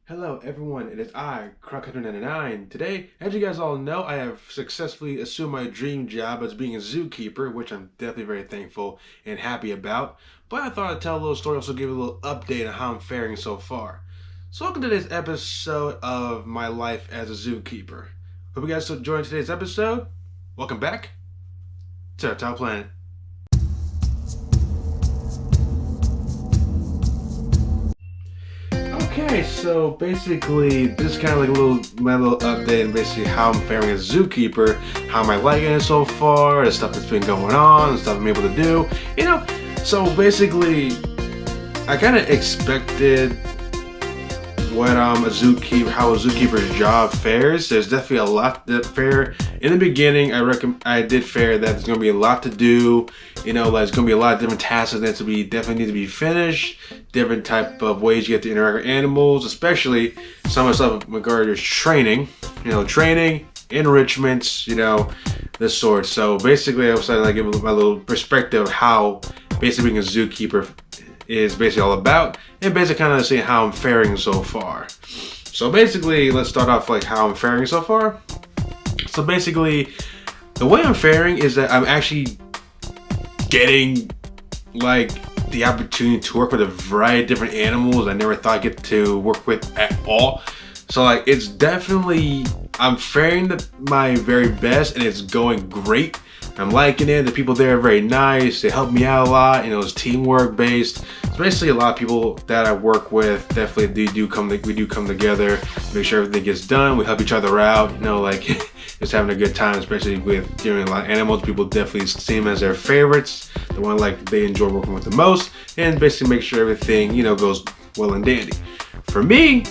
Hello everyone, it is I, Croc199. Today, as you guys all know, I have successfully assumed my dream job as being a zookeeper, which I'm definitely very thankful and happy about. But I thought I'd tell a little story, also give you a little update on how I'm faring so far. So welcome to today's episode of my life as a zookeeper. Hope you guys enjoyed today's episode. Welcome back to Reptile Planet. Okay, so basically, this is kind of like my little update, and basically how I'm faring as a zookeeper, how am I liking it so far, the stuff that's been going on, the stuff I'm able to do, So basically, I kind of expected how a zookeeper's job fares. There's definitely a lot that fare. In the beginning, I did fare that there's gonna be a lot to do. There's gonna be a lot of different tasks that definitely need to be finished. Different type of ways you get to interact with animals, especially some of the stuff regarding training. Training, enrichments, this sort. So basically, I decided to give my little perspective of how basically being a zookeeper is basically all about, and basically kind of seeing how I'm faring so far. So basically, let's start off like how I'm faring so far. So basically, the way I'm faring is that I'm actually getting like the opportunity to work with a variety of different animals I never thought I'd get to work with at all. So like it's definitely, I'm faring my very best and it's going great. I'm liking it. The people there are very nice. They help me out a lot. It's teamwork based. It's basically a lot of people that I work with. Definitely we do come together, make sure everything gets done. We help each other out. Just having a good time, especially with dealing with a lot of animals. People definitely see them as their favorites, the one like they enjoy working with the most, and basically make sure everything goes well and dandy. For me,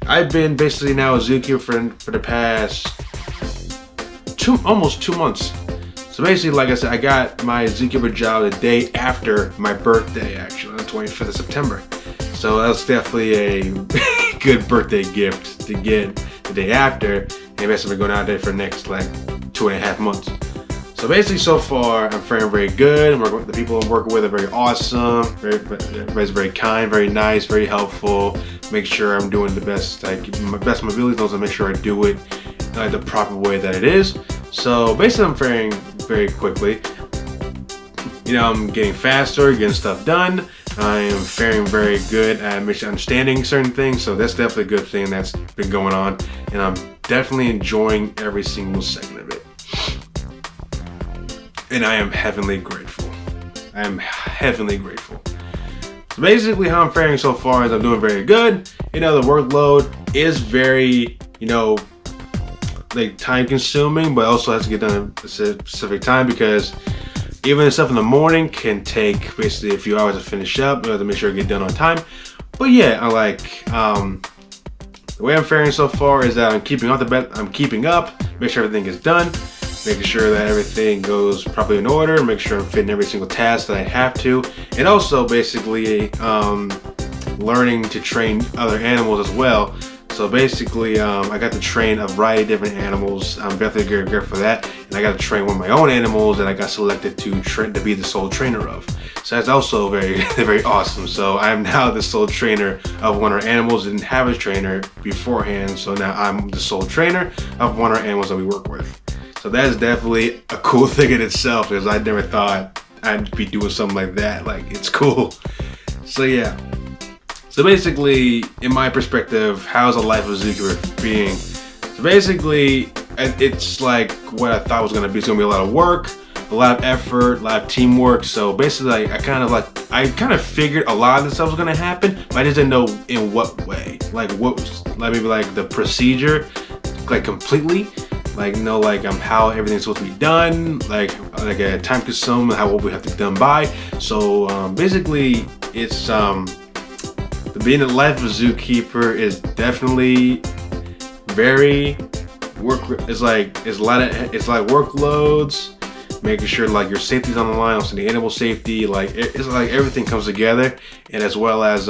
I've been basically now a zookeeper for the past almost 2 months. So basically, like I said, I got my zookeeper job the day after my birthday, actually, on the 25th of September. So that was definitely a good birthday gift to get the day after, and basically going out there for the next like 2.5 months. So basically, so far, I'm faring very good. The people I'm working with are very awesome. Everybody's very kind, very nice, very helpful. Make sure I'm doing the best, my best of my abilities. Also, make sure I do it the proper way that it is. So basically, I'm faring very quickly. I'm getting faster, getting stuff done. I am faring very good at understanding certain things, so that's definitely a good thing that's been going on, and I'm definitely enjoying every single second of it. And I am heavenly grateful. I am heavenly grateful. So basically, how I'm faring so far is I'm doing very good. The workload is very, like time consuming, but also has to get done at a specific time, because even the stuff in the morning can take basically a few hours to finish up. You have to make sure I get done on time. But yeah, I like the way I'm faring so far is that I'm keeping up, make sure everything is done, making sure that everything goes properly in order, make sure I'm fitting every single task that I have to, and also basically learning to train other animals as well. So basically, I got to train a variety of different animals. I'm definitely very grateful for that. And I got to train one of my own animals that I got selected to be the sole trainer of. So that's also very, very awesome. So I'm now the sole trainer of one of our animals. Didn't have a trainer beforehand, so now I'm the sole trainer of one of our animals that we work with. So that is definitely a cool thing in itself, because I never thought I'd be doing something like that. Like, it's cool. So yeah. So basically, in my perspective, how's the life of a zookeeper being? So basically, it's like what I thought was gonna be. It's gonna be a lot of work, a lot of effort, a lot of teamwork. So basically, I kind of figured a lot of this stuff was gonna happen, but I just didn't know in what way. Maybe the procedure, like completely. How everything's supposed to be done, like a time consuming, what we have to be done by. So basically, it's being the life of a zookeeper is definitely very it's like workloads, making sure like your safety's on the line, also the animal safety, it's like everything comes together, and as well as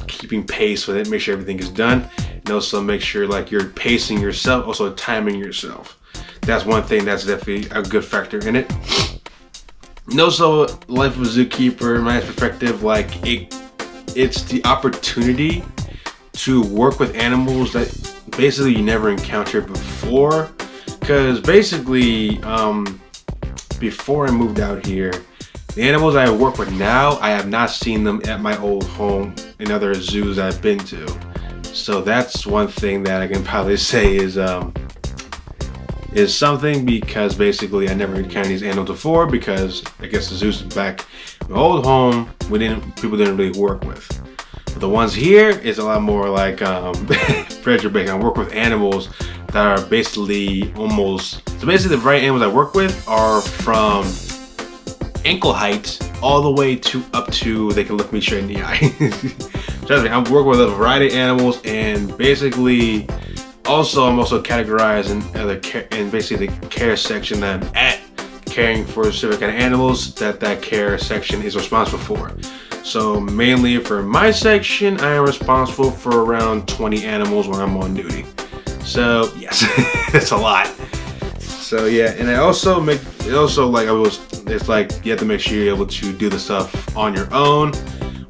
keeping pace with it, make sure everything is done, and also make sure like you're pacing yourself, also timing yourself. That's one thing that's definitely a good factor in it. And also, life of a zookeeper, in my perspective, it's the opportunity to work with animals that basically you never encountered before. Because basically, before I moved out here, the animals I work with now, I have not seen them at my old home in other zoos I've been to. So that's one thing that I can probably say is something, because basically I never encountered these animals before, because I guess the zoos back in my old home people didn't really work with. But the ones here is a lot more like Frederick Bacon. I work with animals that are basically so basically the right animals I work with are from ankle height all the way to up to they can look me straight in the eye. Trust me, I'm working with a variety of animals, and basically I'm also categorized in basically the care section that I'm at, caring for specific kind of animals that care section is responsible for. So mainly for my section, I am responsible for around 20 animals when I'm on duty. So yes, it's a lot. So yeah, and it's like you have to make sure you're able to do the stuff on your own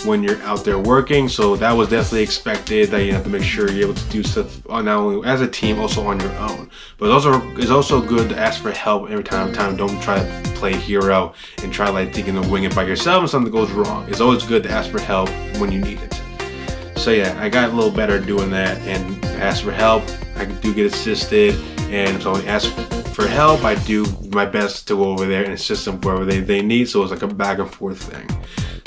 when you're out there working. So that was definitely expected, that you have to make sure you're able to do stuff not only as a team, also on your own. But it's also good to ask for help every time. Don't try to play hero and try like thinking to wing it by yourself and something goes wrong. It's always good to ask for help when you need it. So yeah, I got a little better doing that and ask for help. I do get assisted, and so I ask for help, I do my best to go over there and assist them wherever they need. So it's like a back and forth thing.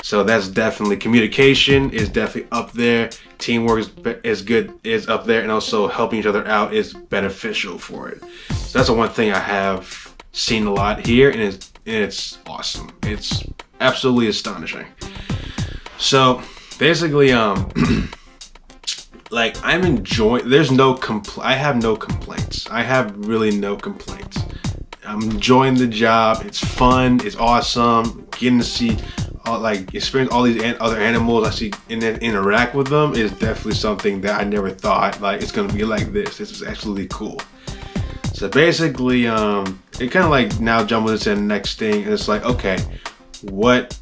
So that's definitely, communication is definitely up there. Teamwork is up there, and also helping each other out is beneficial for it. So that's the one thing I have seen a lot here, and it's awesome. It's absolutely astonishing. So basically, like I'm enjoying. I have no complaints. I have really no complaints. I'm enjoying the job. It's fun. It's awesome. Getting to see, experience all these other animals I see and then interact with them is definitely something that I never thought it's gonna be like this. This is actually cool. So basically, it kind of like now jumping into the next thing, and it's like, okay, what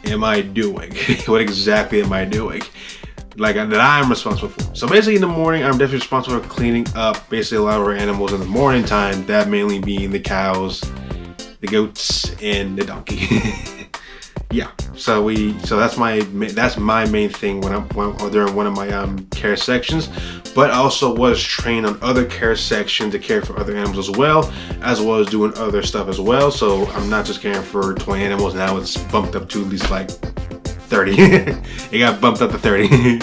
am I doing? What exactly am I doing? That I'm responsible for. So basically in the morning, I'm definitely responsible for cleaning up basically a lot of our animals in the morning time, that mainly being the cows, the goats, and the donkey. Yeah, so that's my main thing when during one of my care sections. But I also was trained on other care sections to care for other animals as well as doing other stuff as well. So I'm not just caring for 20 animals, now it's bumped up to at least like 30. It got bumped up to 30.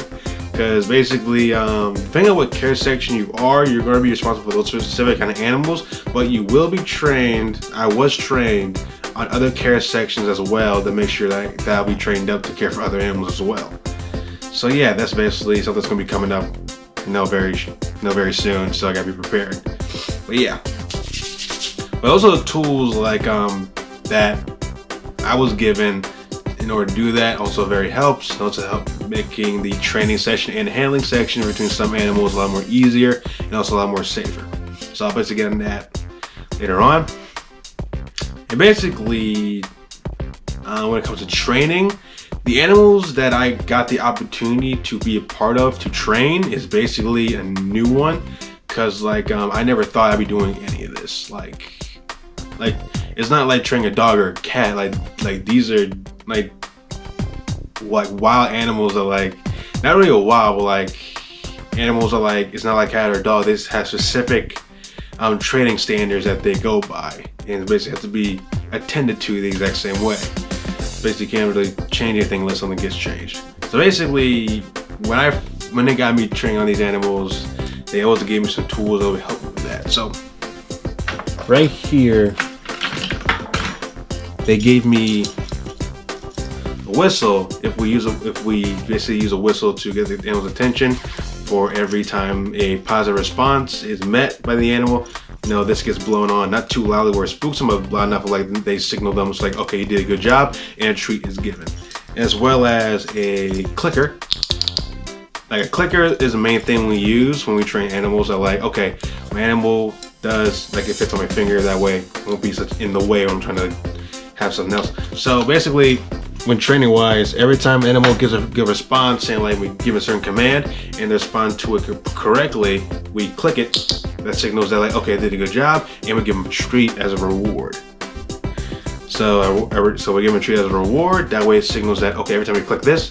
Because basically, depending on what care section you're going to be responsible for those specific kind of animals, but you will be trained, I was trained on other care sections as well to make sure that I'll be trained up to care for other animals as well. So yeah, that's basically something that's going to be coming up very soon, so I got to be prepared. But yeah. But also the tools that I was given in order to do that also very helps. Also help making the training section and handling section between some animals a lot more easier and also a lot more safer. So I'll basically get into that later on. And basically, when it comes to training, the animals that I got the opportunity to be a part of to train is basically a new one, because I never thought I'd be doing any of this. It's not like training a dog or a cat. These are wild animals that not really a wild, but animals are it's not like cat or dog. They just have specific training standards that they go by, and basically have to be attended to the exact same way. Basically, you can't really change anything unless something gets changed. So basically, when they got me training on these animals, they also gave me some tools that would help me with that. So right here, they gave me a whistle. If we basically use a whistle to get the animal's attention, for every time a positive response is met by the animal, this gets blown on, not too loudly where it spooks them, but loud enough they signal them. It's like, okay, you did a good job, and a treat is given. As well as a clicker. A clicker is the main thing we use when we train animals. Okay, my animal does, it fits on my finger, that way it won't be such in the way when I'm trying to have something else. So basically, when training wise, every time an animal gives a good response, saying like we give a certain command and they respond to it correctly, we click it. That signals that like, okay, they did a good job, and we give them a treat as a reward. So we give them a treat as a reward. That way it signals that, okay, every time we click this,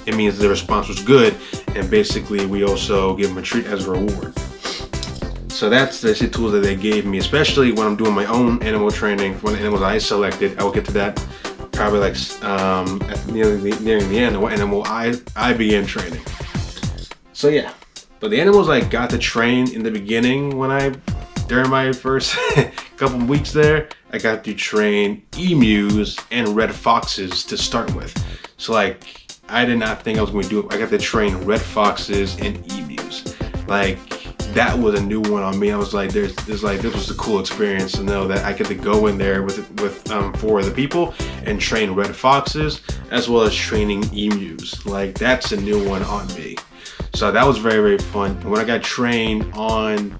it means the response was good, and basically we also give them a treat as a reward. So that's the tools that they gave me, especially when I'm doing my own animal training. When the animals I selected, I will get to that probably like nearing the end of what animal I began training. So yeah, but the animals I got to train in the beginning during my first couple weeks there, I got to train emus and red foxes to start with. So like, I did not think I was going to do it. I got to train red foxes and emus. Like, that was a new one on me. I was like, this was a cool experience to know that I get to go in there with 4 other people and train red foxes as well as training emus. Like, that's a new one on me. So that was very, very fun. And when I got trained on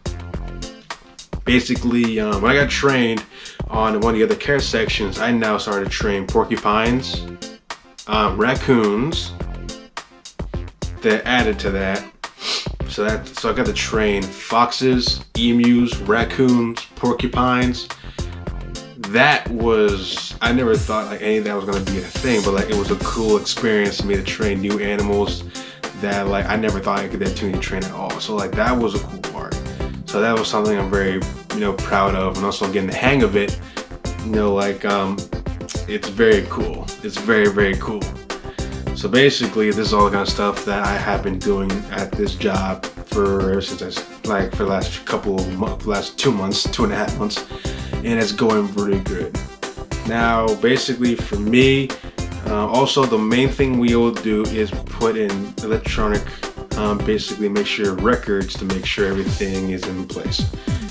when I got trained on one of the other care sections, I now started to train porcupines, raccoons. That added to that. So I got to train foxes, emus, raccoons, porcupines. I never thought like any of that was gonna be a thing, but like it was a cool experience to me to train new animals that like I never thought I could get to train at all. So like that was a cool part. So that was something I'm very, proud of, and also getting the hang of it. It's very cool. It's very, very cool. So basically, this is all the kind of stuff that I have been doing at this job for the last couple of months, last 2.5 months, and it's going really good. Now, basically for me, also the main thing we will do is put in electronic, basically make sure records to make sure everything is in place.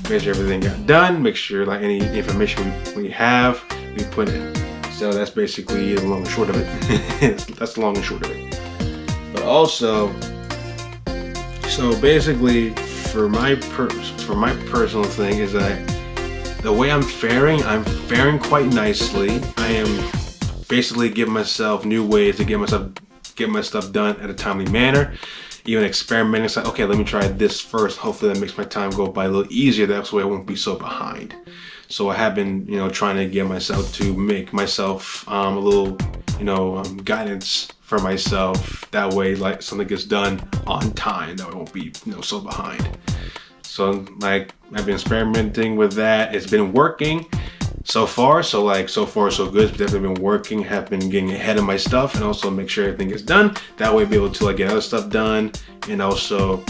Make sure everything got done, make sure like any information we have, we put in. So that's basically the long and short of it. That's the long and short of it. But also, so basically for my personal thing is that the way I'm faring quite nicely. I am basically giving myself new ways to get my stuff done at a timely manner. Even experimenting, it's like, okay, let me try this first. Hopefully that makes my time go by a little easier. That way I won't be so behind. So I have been, trying to get myself to make myself a little, guidance for myself. That way, like something gets done on time, that I won't be, so behind. So like I've been experimenting with that. It's been working so far. So far so good. It's definitely been working. Have been getting ahead of my stuff and also make sure everything is done. That way, be able to like get other stuff done and also,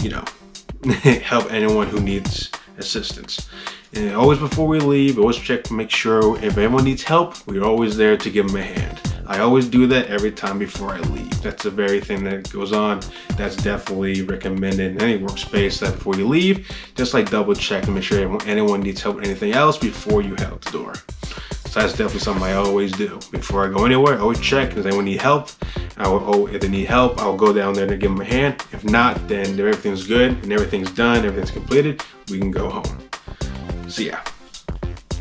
help anyone who needs assistance. And always before we leave, always check to make sure if anyone needs help, we're always there to give them a hand. I always do that every time before I leave. That's the very thing that goes on. That's definitely recommended in any workspace, that before you leave, just like double check to make sure anyone needs help with anything else before you head out the door. So that's definitely something I always do. Before I go anywhere, I always check. Does anyone need help? If they need help, I'll go down there to give them a hand. If not, then if everything's good and everything's done, everything's completed, we can go home. So yeah,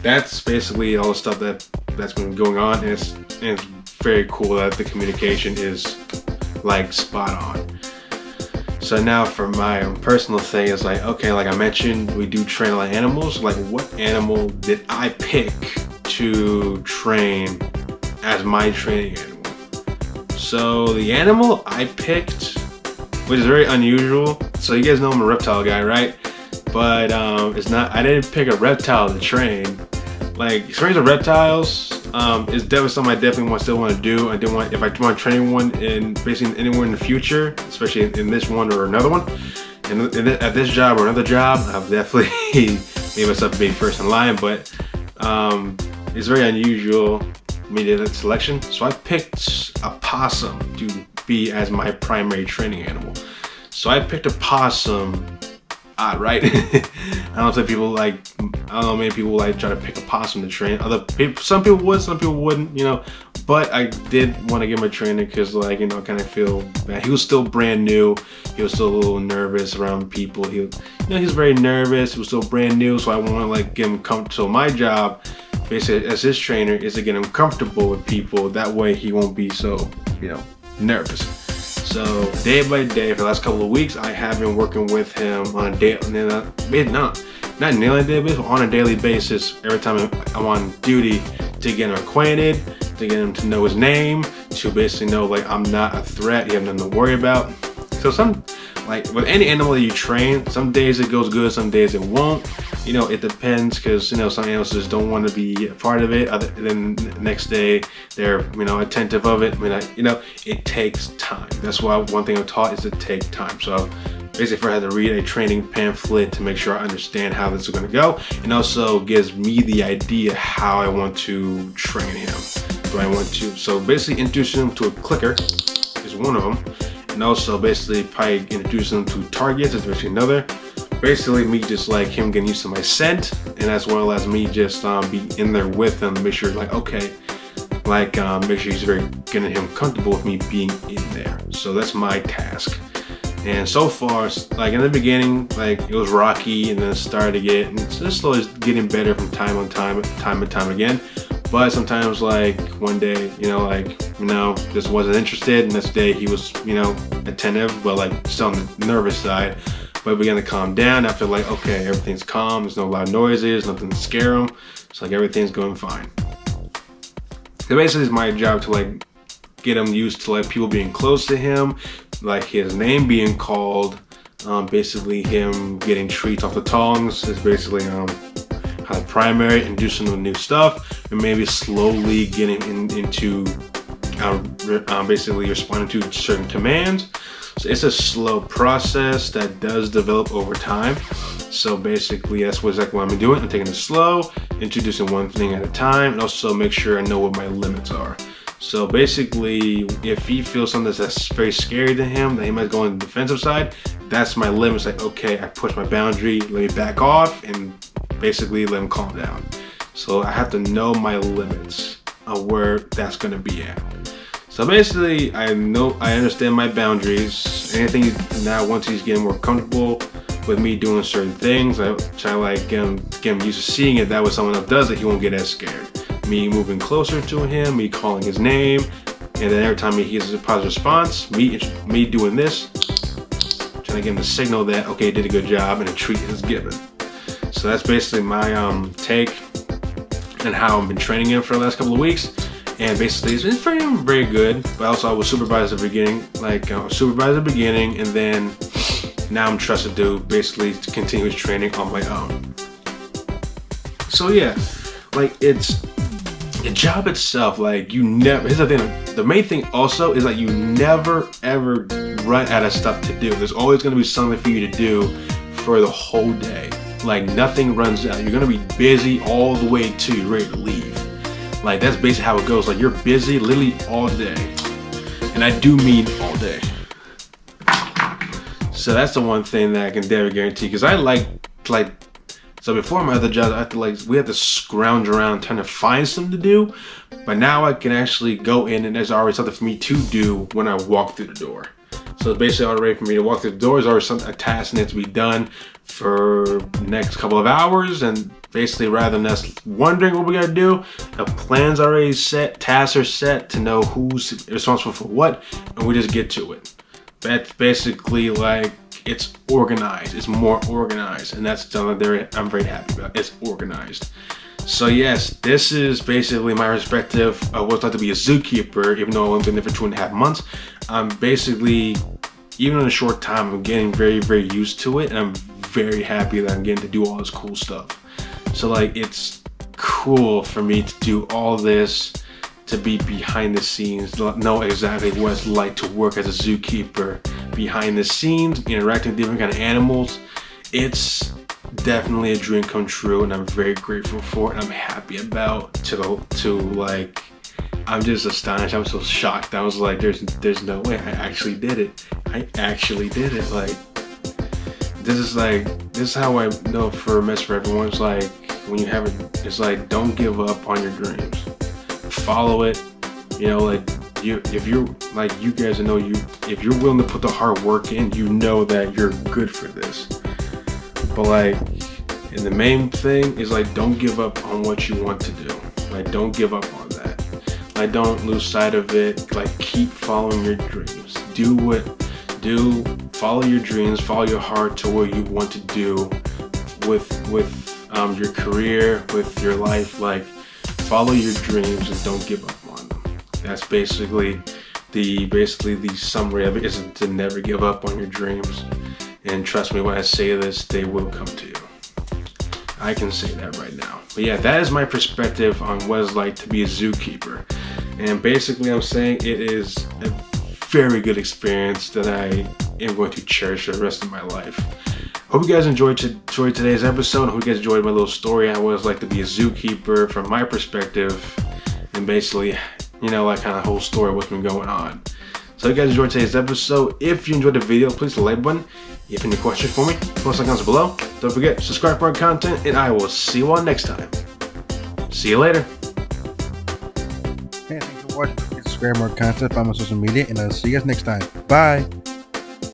that's basically all the stuff that's been going on, and it's very cool that the communication is like spot on. So now for my personal thing, it's like, okay, like I mentioned, we do train a lot of animals. Like, what animal did I pick to train as my training animal? So the animal I picked, which is very unusual. So you guys know I'm a reptile guy, right? But it's not. I didn't pick a reptile to train. Like, training of reptiles is definitely something I still want to do. If I want to train one in basically anywhere in the future, especially in this one or another one, and at this job or another job, I've definitely made myself be first in line. But it's very unusual me to that selection. So I picked a possum to be as my primary training animal. So I picked a possum. Odd, right? I don't know, many people like try to pick a possum to train. Some people would, some people wouldn't, but I did want to give him a trainer because, like, kind of feel bad. He was still brand new. He was still a little nervous around people. He was very nervous. He was still brand new, so I want to like give him comfort. So my job basically as his trainer is to get him comfortable with people. That way he won't be so, nervous. So day by day for the last couple of weeks, I have been working with him on a not nearly a daily basis, but on a daily basis. Every time I'm on duty, to get him acquainted, to get him to know his name, to basically know like I'm not a threat, you have nothing to worry about. So like with any animal that you train, some days it goes good, some days it won't. It depends, because some animals just don't want to be a part of it. Then the next day they're attentive of it. It takes time. That's why one thing I'm taught is to take time. So basically, if I had to read a training pamphlet to make sure I understand how this is going to go, and also gives me the idea how I want to train him. So basically introducing him to a clicker is one of them. And also basically probably introducing them to targets is basically another. Basically me just like him getting used to my scent, and as well as me just be in there with him to make sure make sure he's getting him comfortable with me being in there. So that's my task. And so far, like in the beginning, like it was rocky, and then it started to get, and it's just slowly getting better from time and time again. But sometimes, like one day, just wasn't interested, and next day he was, attentive, but like still on the nervous side. But it began to calm down after like, okay, everything's calm, there's no loud noises, nothing to scare him. It's like everything's going fine. So basically it's my job to like get him used to like people being close to him, like his name being called, basically him getting treats off the tongs is basically how primary, introducing him to new stuff, and maybe slowly getting into basically responding to certain commands. So it's a slow process that does develop over time. So basically that's exactly what I'm doing. I'm taking it slow, introducing one thing at a time, and also make sure I know what my limits are. So basically, if he feels something that's very scary to him, that he might go on the defensive side, that's my limits. Like, okay, I push my boundary, let me back off, and basically let him calm down. So I have to know my limits of where that's gonna be at. So basically, I understand my boundaries. Anything now, once he's getting more comfortable with me doing certain things, I try to like get him used to seeing it. That way someone else does it, he won't get as scared. Me moving closer to him, me calling his name, and then every time he gets a positive response, me doing this, trying to give him the signal that, okay, did a good job, and a treat is given. So that's basically my take and how I've been training him for the last couple of weeks. And basically, it's been very good. But also, I was supervised at the beginning, and then now I'm trusted to basically continue his training on my own. So yeah, like it's the job itself. Like here's the thing. The main thing also is like you never ever run out of stuff to do. There's always going to be something for you to do for the whole day. Like nothing runs out. You're going to be busy all the way till you're ready to leave. Like that's basically how it goes. Like you're busy literally all day, and I do mean all day. So that's the one thing that I can never guarantee, because I like so before my other job, we had to scrounge around trying to find something to do, but now I can actually go in and there's already something for me to do when I walk through the door. So it's basically already for me to walk through the door. There's already a task that needs to be done for the next couple of hours, and basically rather than us wondering what we gotta do, the plan's already set, tasks are set to know who's responsible for what, and we just get to it. That's basically like, it's organized, it's more organized, and that's something that I'm very happy about. It's organized. So yes, this is basically my perspective of what it's like to be a zookeeper, even though I've only been there for 2.5 months. I'm basically, even in a short time, I'm getting very, very used to it, and I'm very happy that I'm getting to do all this cool stuff. So like, it's cool for me to do all this, to be behind the scenes, know exactly what it's like to work as a zookeeper, behind the scenes, interacting with different kind of animals. It's definitely a dream come true, and I'm very grateful for it, and I'm happy about like, I'm just astonished. I'm so shocked. I was like, there's no way I actually did it. Like, this is how I know for a message for everyone. It's like, when you have it, it's like, don't give up on your dreams. Follow it. If you're like, you guys know, if you're willing to put the hard work in, you know that you're good for this. But like, And the main thing is like, don't give up on what you want to do. Like, don't give up on that. Like, don't lose sight of it. Like, keep following your dreams. Follow your dreams, follow your heart to what you want to do with your career, with your life. Like, follow your dreams and don't give up on them. That's basically the summary of it, is to never give up on your dreams. And trust me when I say this, they will come to you. I can say that right now. But yeah, that is my perspective on what it's like to be a zookeeper. And basically I'm saying it is a very good experience that I am going to cherish for the rest of my life. Hope you guys enjoyed today's episode. Hope you guys enjoyed my little story, how it was like to be a zookeeper from my perspective. And basically, you know, like kind of the whole story of what's been going on. So if you guys enjoyed today's episode, if you enjoyed the video, please hit the like button. If you have any questions for me, post in the comments below. Don't forget, subscribe for more content, and I will see you all next time. See you later. Hey, thanks for watching. Subscribe for more content, follow my social media, and I'll see you guys next time. Bye.